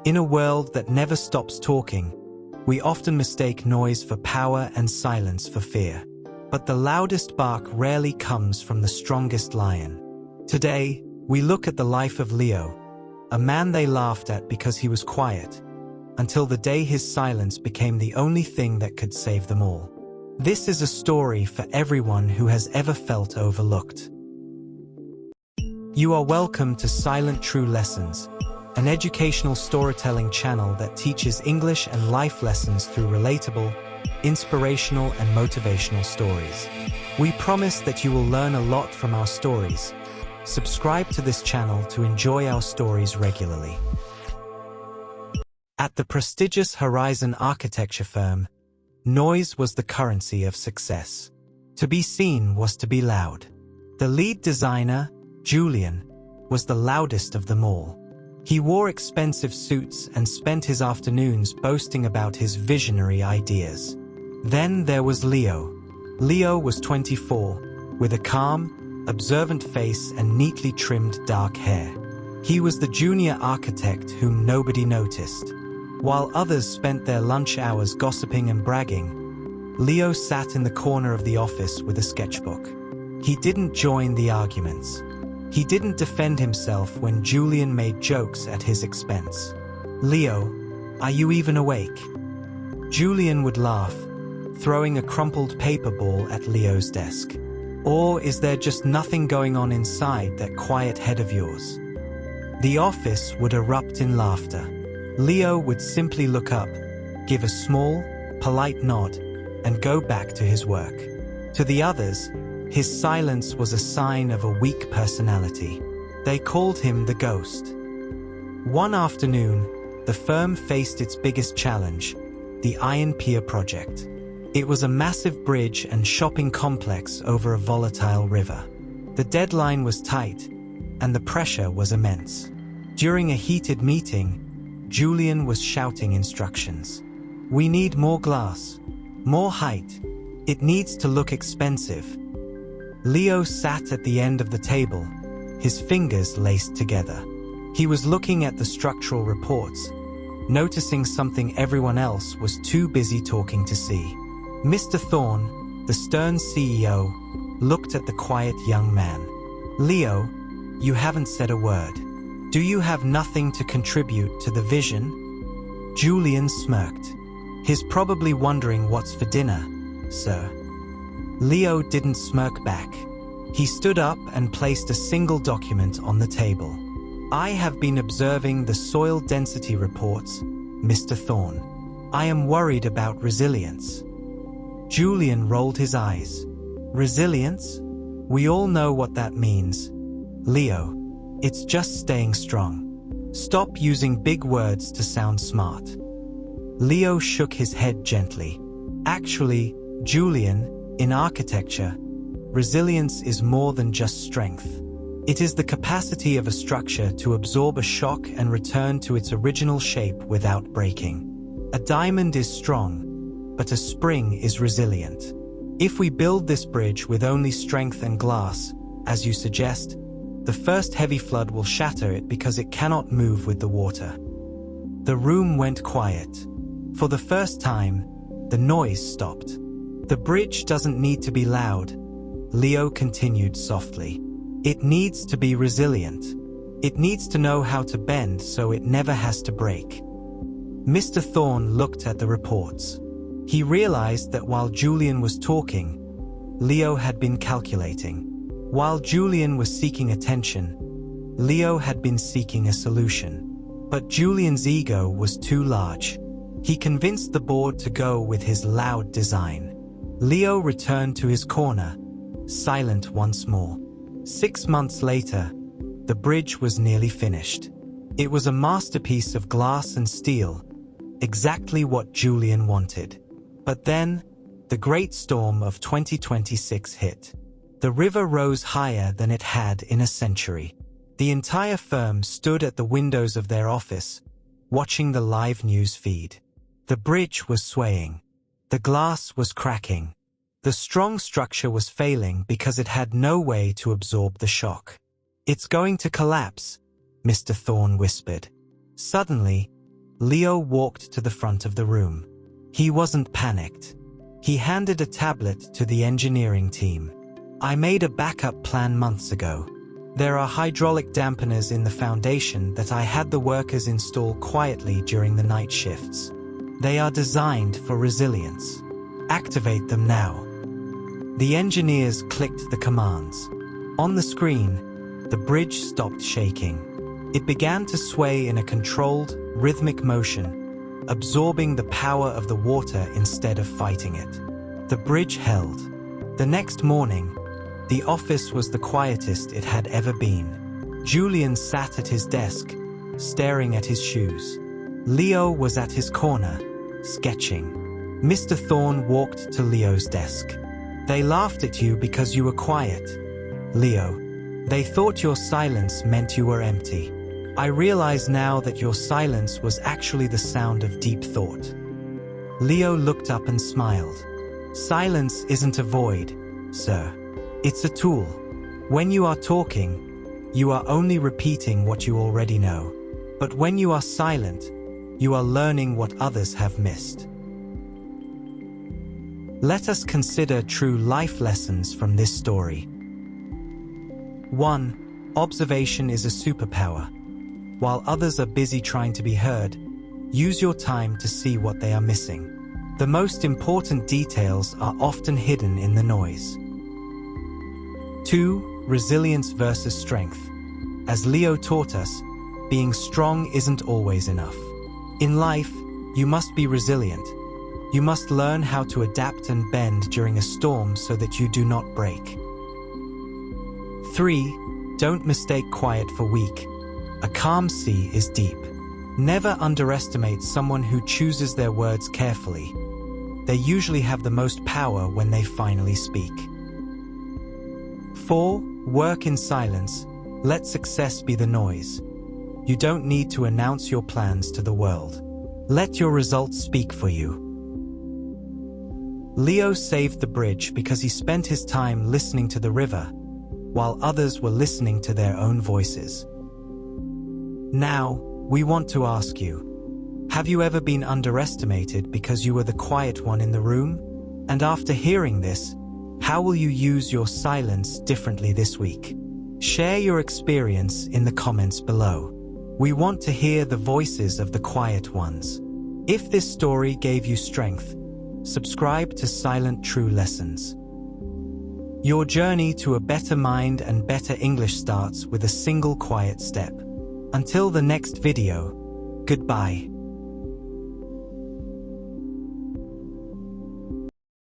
In a world that never stops talking, we often mistake noise for power and silence for fear. But the loudest bark rarely comes from the strongest lion. Today, we look at the life of Leo, a man they laughed at because he was quiet, until the day his silence became the only thing that could save them all. This is a story for everyone who has ever felt overlooked. You are welcome to Silent True Lessons, an educational storytelling channel that teaches English and life lessons through relatable, inspirational, and motivational stories. We promise that you will learn a lot from our stories. Subscribe to this channel to enjoy our stories regularly. At the prestigious Horizon architecture firm, noise was the currency of success. To be seen was to be loud. The lead designer, Julian, was the loudest of them all. He wore expensive suits and spent his afternoons boasting about his visionary ideas. Then there was Leo. Leo was 24, with a calm, observant face and neatly trimmed dark hair. He was the junior architect whom nobody noticed. While others spent their lunch hours gossiping and bragging, Leo sat in the corner of the office with a sketchbook. He didn't join the arguments. He didn't defend himself when Julian made jokes at his expense. "Leo, are you even awake?" Julian would laugh, throwing a crumpled paper ball at Leo's desk. "Or is there just nothing going on inside that quiet head of yours?" The office would erupt in laughter. Leo would simply look up, give a small, polite nod, and go back to his work. To the others, his silence was a sign of a weak personality. They called him the ghost. One afternoon, the firm faced its biggest challenge, the Iron Pier project. It was a massive bridge and shopping complex over a volatile river. The deadline was tight, and the pressure was immense. During a heated meeting, Julian was shouting instructions. "We need more glass, more height. It needs to look expensive." Leo sat at the end of the table, his fingers laced together. He was looking at the structural reports, noticing something everyone else was too busy talking to see. Mr. Thorne, the stern CEO, looked at the quiet young man. "Leo, you haven't said a word. Do you have nothing to contribute to the vision?" Julian smirked. "He's probably wondering what's for dinner, sir." Leo didn't smirk back. He stood up and placed a single document on the table. "I have been observing the soil density reports, Mr. Thorne. I am worried about resilience." Julian rolled his eyes. "Resilience? We all know what that means. Leo, it's just staying strong. Stop using big words to sound smart." Leo shook his head gently. "Actually, Julian, in architecture, resilience is more than just strength. It is the capacity of a structure to absorb a shock and return to its original shape without breaking. A diamond is strong, but a spring is resilient. If we build this bridge with only strength and glass, as you suggest, the first heavy flood will shatter it because it cannot move with the water." The room went quiet. For the first time, the noise stopped. "The bridge doesn't need to be loud," Leo continued softly. "It needs to be resilient. It needs to know how to bend so it never has to break." Mr. Thorne looked at the reports. He realized that while Julian was talking, Leo had been calculating. While Julian was seeking attention, Leo had been seeking a solution. But Julian's ego was too large. He convinced the board to go with his loud design. Leo returned to his corner, silent once more. 6 months later, the bridge was nearly finished. It was a masterpiece of glass and steel, exactly what Julian wanted. But then, the great storm of 2026 hit. The river rose higher than it had in a century. The entire firm stood at the windows of their office, watching the live news feed. The bridge was swaying. The glass was cracking. The strong structure was failing because it had no way to absorb the shock. "It's going to collapse," Mr. Thorne whispered. Suddenly, Leo walked to the front of the room. He wasn't panicked. He handed a tablet to the engineering team. I made a backup plan months ago. There are hydraulic dampeners in the foundation that I had the workers install quietly during the night shifts. They are designed for resilience. Activate them now. The engineers clicked the commands. On the screen, the bridge stopped shaking. It began to sway in a controlled, rhythmic motion, absorbing the power of the water instead of fighting it. The bridge held. The next morning, the office was the quietest it had ever been. Julian sat at his desk, staring at his shoes. Leo was at his corner, sketching. Mr. Thorne walked to Leo's desk. They laughed at you because you were quiet, Leo. They thought your silence meant you were empty. I realize now that your silence was actually the sound of deep thought. Leo looked up and smiled. Silence isn't a void, sir. It's a tool. When you are talking, you are only repeating what you already know. But when you are silent, you are learning what others have missed. Let us consider true life lessons from this story. 1. Observation is a superpower. While others are busy trying to be heard, use your time to see what they are missing. The most important details are often hidden in the noise. 2. Resilience versus strength. As Leo taught us, being strong isn't always enough. In life, you must be resilient. You must learn how to adapt and bend during a storm so that you do not break. 3. Don't mistake quiet for weak. A calm sea is deep. Never underestimate someone who chooses their words carefully. They usually have the most power when they finally speak. 4. Work in silence. Let success be the noise. You don't need to announce your plans to the world. Let your results speak for you. Leo saved the bridge because he spent his time listening to the river, while others were listening to their own voices. Now, we want to ask you, have you ever been underestimated because you were the quiet one in the room? And after hearing this, how will you use your silence differently this week? Share your experience in the comments below. We want to hear the voices of the quiet ones. If this story gave you strength, subscribe to Silent True Lessons. Your journey to a better mind and better English starts with a single quiet step. Until the next video, goodbye.